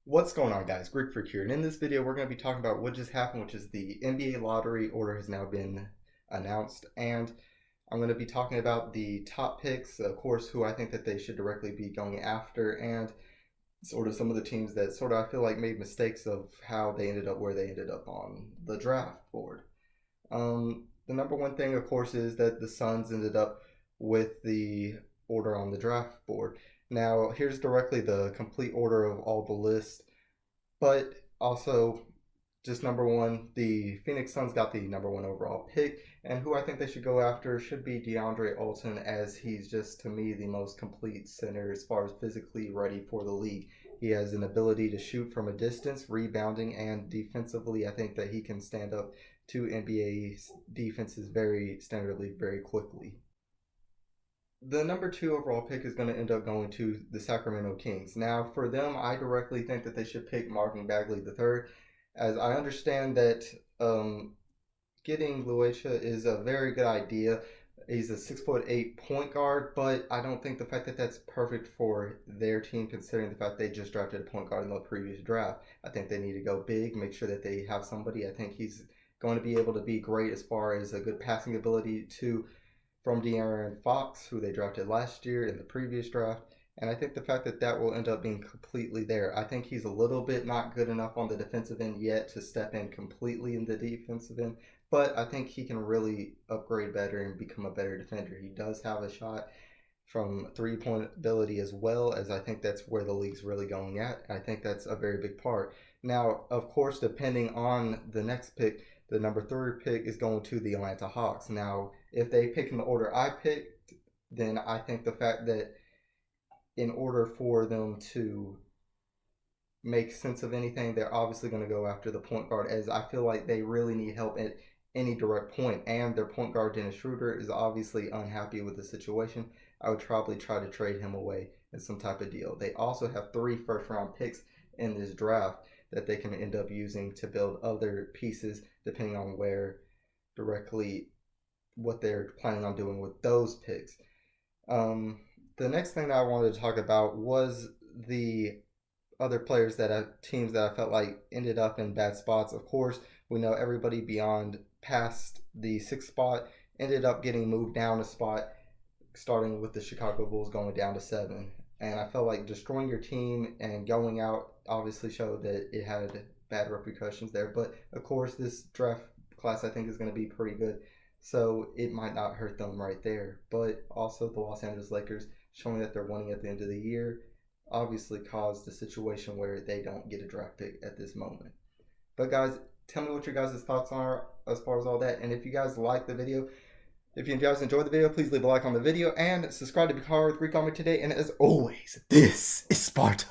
What's going on, guys? Greek Freak here, and in this video we're going to be talking about what just happened, which is the NBA lottery order has now been announced, and I'm going to be talking about the top picks, of course, who I think that they should directly be going after, and sort of some of the teams that sort of I feel like made mistakes of how they ended up where they ended up on the draft board. The number one thing, of course, is that the Suns ended up with the order on the draft board. Now, here's directly the complete order of all the lists, but also just number one, the Phoenix Suns got the number one overall pick, and who I think they should go after should be DeAndre Ayton, as he's just, to me, the most complete center as far as physically ready for the league. He has an ability to shoot from a distance, rebounding, and defensively, I think that he can stand up to NBA defenses very standardly, very quickly. The number two overall pick is going to end up going to the Sacramento Kings. Now, for them, I directly think that they should pick Marvin Bagley III, as I understand that getting Luecha is a very good idea. He's a 6'8" point guard, but I don't think the fact that that's perfect for their team, considering the fact they just drafted a point guard in the previous draft. I think they need to go big, make sure that they have somebody. I think he's going to be able to be great as far as a good passing ability from De'Aaron Fox, who they drafted last year in the previous draft. And I think the fact that that will end up being completely there. I think he's a little bit not good enough on the defensive end yet to step in completely in the defensive end, but I think he can really upgrade better and become a better defender. He does have a shot from three-point ability as well, as I think that's where the league's really going at. I think that's a very big part. Now, of course, depending on the next pick, the number 3 pick is going to the Atlanta Hawks. Now, if they pick in the order I picked, then I think the fact that in order for them to make sense of anything, they're obviously going to go after the point guard, as I feel like they really need help at any direct point. And their point guard, Dennis Schroeder, is obviously unhappy with the situation. I would probably try to trade him away in some type of deal. They also have 3 first-round picks in this draft that they can end up using to build other pieces, depending on what they're planning on doing with those picks. The next thing that I wanted to talk about was the other players teams that I felt like ended up in bad spots. Of course, we know everybody past the 6th spot ended up getting moved down a spot, starting with the Chicago Bulls going down to 7. And I felt like destroying your team and going out obviously showed that it had bad repercussions there. But of course, this draft class I think is going to be pretty good, so it might not hurt them right there. But also the Los Angeles Lakers showing that they're winning at the end of the year obviously caused a situation where they don't get a draft pick at this moment. But guys, tell me what your guys' thoughts are as far as all that. And if you guys like the video, if you guys enjoyed the video, please leave a like on the video and subscribe to Become with Greek Army today. And as always, this is Sparta.